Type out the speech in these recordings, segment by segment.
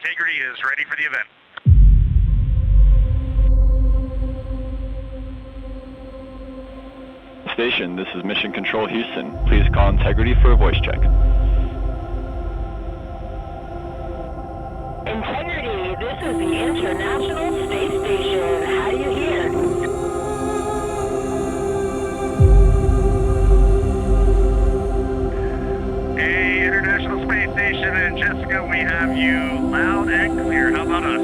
Integrity is ready for the event. Station, this is Mission Control Houston. Please call Integrity for a voice check. Integrity, this is the International Space Station. How do you hear? Hey, International Space Station and Jessica, we have you loud and clear. How about us?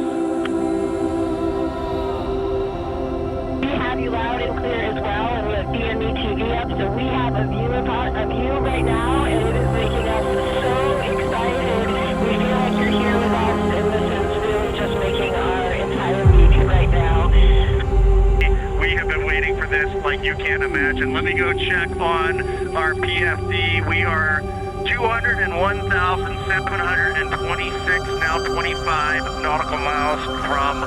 We have you loud and clear as well, and we have BME TV up, so we have a view of you right now, and it is making us so excited. We feel like you're here with us, and this is really just making our entire week right now. We have been waiting for this like you can't imagine. Let me go check on our PFD. We are 201,726, now 25 nautical miles from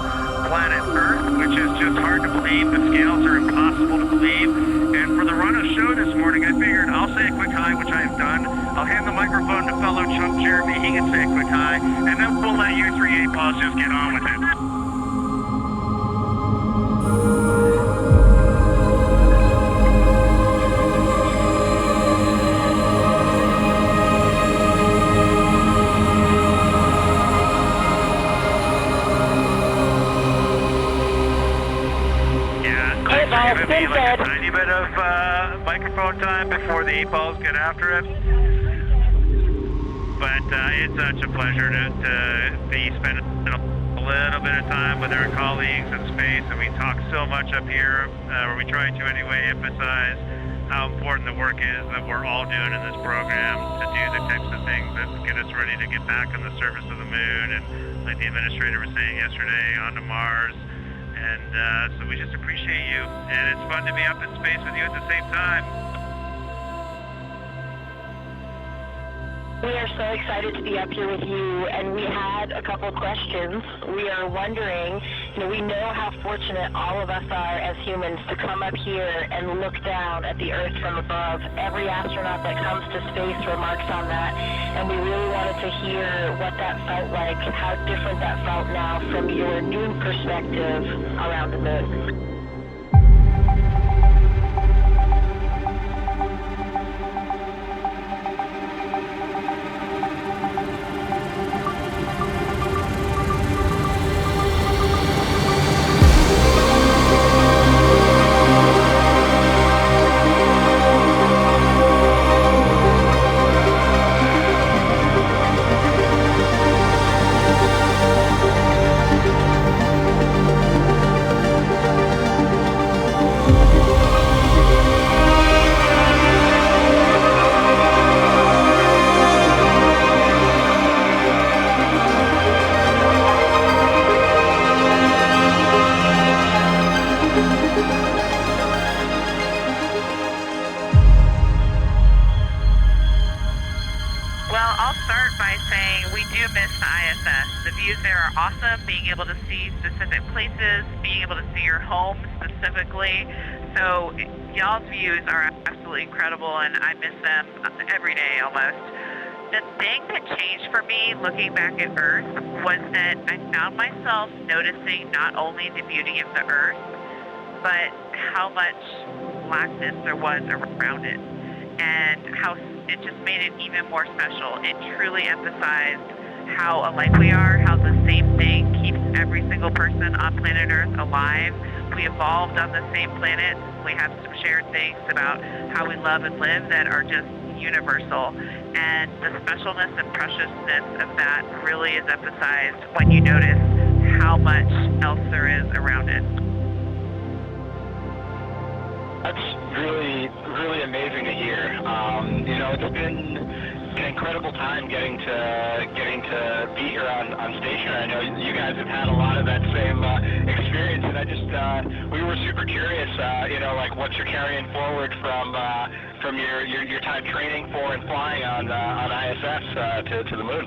planet Earth, which is just hard to believe. The scales are impossible to believe. And for the run of show this morning, I figured I'll say a quick hi, which I have done. I'll hand the microphone to fellow chump Jeremy. He can say a quick hi, and then we'll let you three A-Paws just get on with it. Give me like a tiny bit of microphone time before the 8-balls get after it. But it's such a pleasure to be spending a little bit of time with our colleagues in space, and we talk so much up here, or we try to anyway, emphasize how important the work is that we're all doing in this program to do the types of things that get us ready to get back on the surface of the moon, and like the administrator was saying yesterday, onto Mars. And so we just appreciate you, and it's fun to be up in space with you at the same time. We are so excited to be up here with you, and we had a couple of questions. We are wondering, we know how fortunate all of us are as humans to come up here and look down at the Earth from above. Every astronaut that comes to space remarks on that, and we really wanted to hear what that felt like, how different that felt now from your new perspective around the moon. Being able to see specific places, being able to see your home specifically. So y'all's views are absolutely incredible, and I miss them every day almost. The thing that changed for me looking back at Earth was that I found myself noticing not only the beauty of the Earth, but how much blackness there was around it, and how it just made it even more special. It truly emphasized how alike we are, how the same thing keeps every single person on planet Earth alive. We evolved on the same planet. We have some shared things about how we love and live that are just universal. And the specialness and preciousness of that really is emphasized when you notice how much else there is around it. That's really, really amazing to hear. It's been an incredible time getting to be here on station. I know you guys have had a lot of that same experience, and we were super curious, what you're carrying forward from your time training for and flying on ISS to the moon.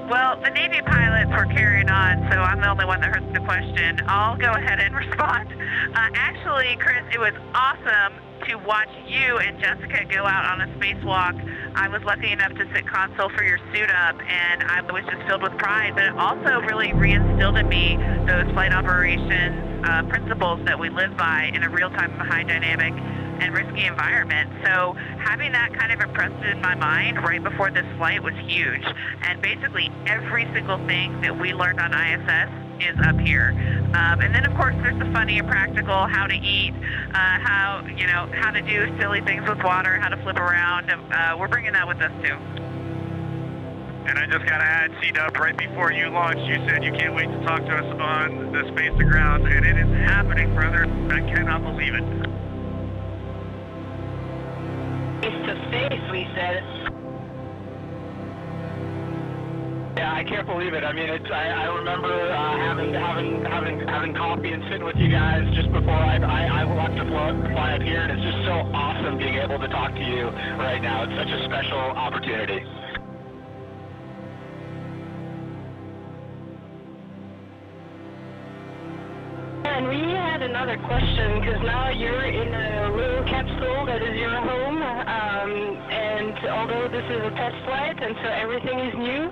Well, the Navy pilots were carrying on, so I'm the only one that heard the question. I'll go ahead and respond. Actually, Chris, it was awesome to watch you and Jessica go out on a spacewalk. I was lucky enough to sit console for your suit up, and I was just filled with pride, but it also really reinstilled in me those flight operations principles that we live by in a real-time, high dynamic and risky environment. So having that kind of impressed in my mind right before this flight was huge. And basically every single thing that we learned on ISS is up here. And then of course there's the funny and practical, how to eat, how to do silly things with water, how to flip around. We're bringing that with us too. And I just got to add, C-Dub, right before you launched, you said you can't wait to talk to us on the space to ground, and it is happening, brother. I cannot believe it. Face to face, we said. Yeah, I can't believe it. I mean, I remember having coffee and sitting with you guys just before I left to fly up here, and it's just so awesome being able to talk to you right now. It's such a special opportunity. And we had another question, because now you're in a little capsule that is your home, and although this is a test flight and so everything is new,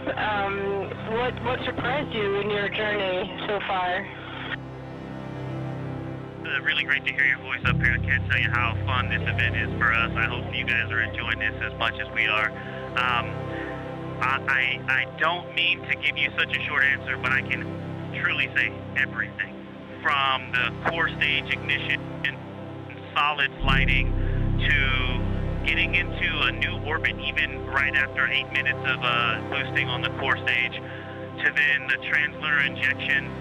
what surprised you in your journey so far? Really great to hear your voice up here. I can't tell you how fun this event is for us. I hope you guys are enjoying this as much as we are. I don't mean to give you such a short answer, but I can truly say everything. From the core stage ignition, solid flighting, to getting into a new orbit even right after 8 minutes of boosting on the core stage, to then the translunar injection,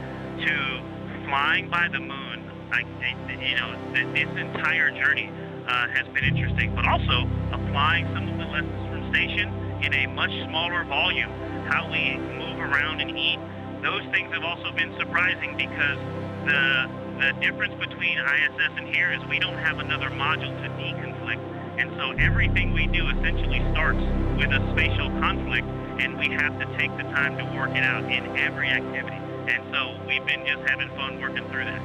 to flying by the moon. This entire journey has been interesting, but also applying some of the lessons from station in a much smaller volume, how we move around and eat. Those things have also been surprising, because the difference between ISS and here is we don't have another module to deconflict. And so everything we do essentially starts with a spatial conflict, and we have to take the time to work it out in every activity. And so we've been just having fun working through that.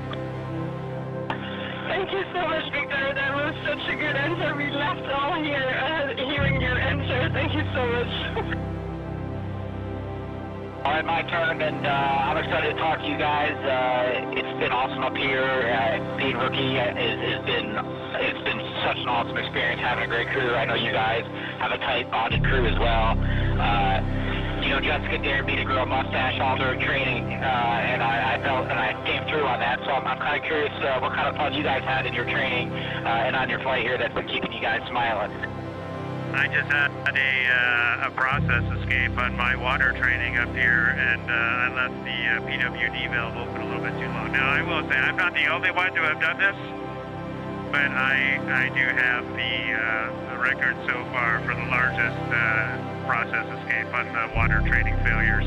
Thank you so much, Victor. That was such a good answer. We laughed all here hearing your answer. Thank you so much. All right, my turn, and I'm excited to talk to you guys. It's been awesome up here. Being rookie it's been such an awesome experience, having a great crew. I know you guys have a tight bonded crew as well. Jessica dared me to grow a mustache all during training, and I felt and I came through on that. So I'm kind of curious what kind of fun you guys had in your training and on your flight here that's been keeping you guys smiling. I just had a process escape on my water training up here, and I left the PWD valve open a little bit too long. Now, I will say I'm not the only one to have done this, but I do have the record so far for the largest process escape on water training failures.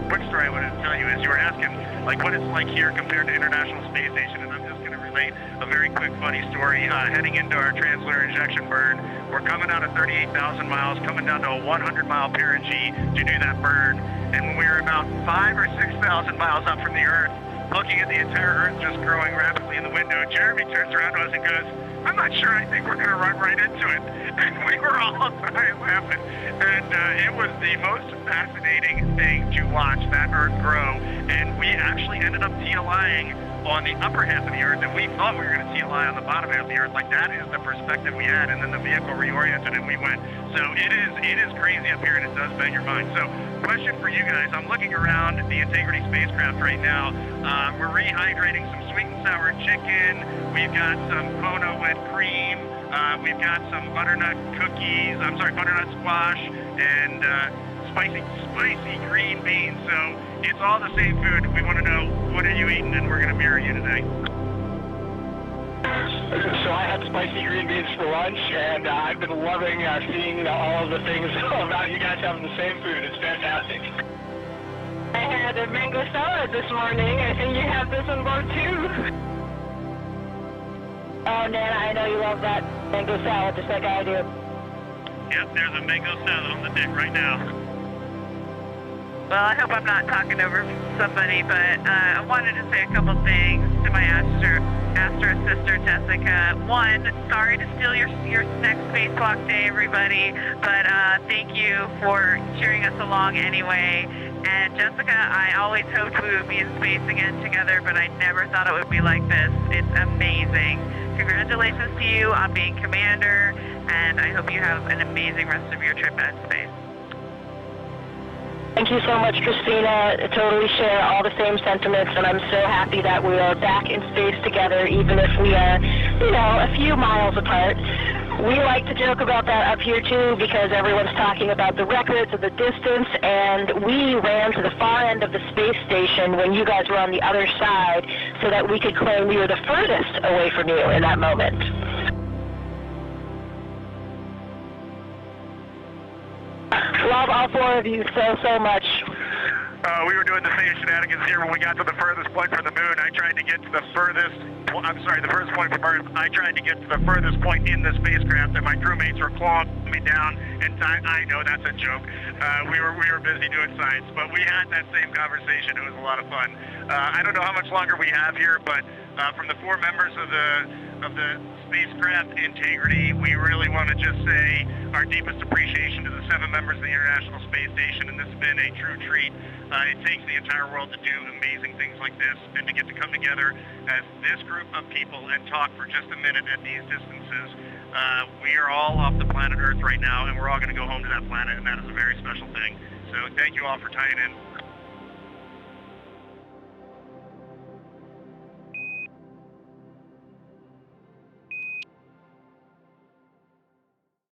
Quick story I wanted to tell you is you were asking what it's like here compared to International Space Station, and I'm just going to relate a very quick funny story. Heading into our translunar injection burn, we're coming out of 38,000 miles, coming down to a 100-mile perigee to do that burn, and when we were about 5,000 or 6,000 miles up from the Earth, looking at the entire Earth just growing rapidly in the window, Jeremy turns around to us and goes, "I'm not sure, I think we're going to run right into it." And we were all dying laughing. And it was the most fascinating thing to watch that Earth grow. And we actually ended up TLIing on the upper half of the Earth, and we thought we were going to TLI on the bottom half of the Earth. That is the perspective we had, and then the vehicle reoriented and we went. So it is crazy up here, and it does bend your mind. So question for you guys, I'm looking around the Integrity spacecraft right now. We're rehydrating some sweet and sour chicken. We've got some Kona wet cream. We've got some butternut squash, and spicy green beans. So it's all the same food. We want to know, what are you eating, and we're going to mirror you today. So I had spicy green beans for lunch, and I've been loving seeing all of the things about you guys having the same food. It's fantastic. I had a mango salad this morning. I think you have this on board too. Oh, Nana, I know you love that mango salad just like I do. Yep, there's a mango salad on the deck right now. Well, I hope I'm not talking over somebody, but I wanted to say a couple things to my Astro sister, Jessica. One, sorry to steal your next spacewalk day, everybody, but thank you for cheering us along anyway. And Jessica, I always hoped we would be in space again together, but I never thought it would be like this. It's amazing. Congratulations to you on being commander, and I hope you have an amazing rest of your trip out in space. Thank you so much, Christina. I totally share all the same sentiments, and I'm so happy that we are back in space together, even if we are, you know, a few miles apart. We like to joke about that up here, too, because everyone's talking about the records of the distance, and we ran to the far end of the space station when you guys were on the other side so that we could claim we were the furthest away from you in that moment. Love all four of you so much. We were doing the same shenanigans here when we got to the furthest point from the moon. I tried to get to the furthest, the furthest point from Earth. I tried to get to the furthest point in the spacecraft, and my crewmates were clawing me down. And I know that's a joke. We were busy doing science, but we had that same conversation. It was a lot of fun. I don't know how much longer we have here, but from the four members of the spacecraft integrity, we really want to just say our deepest appreciation to the 7 members of the International Space Station, and this has been a true treat. It takes the entire world to do amazing things like this, and to get to come together as this group of people and talk for just a minute at these distances. We are all off the planet Earth right now, and we're all going to go home to that planet, and that is a very special thing. So thank you all for tying in.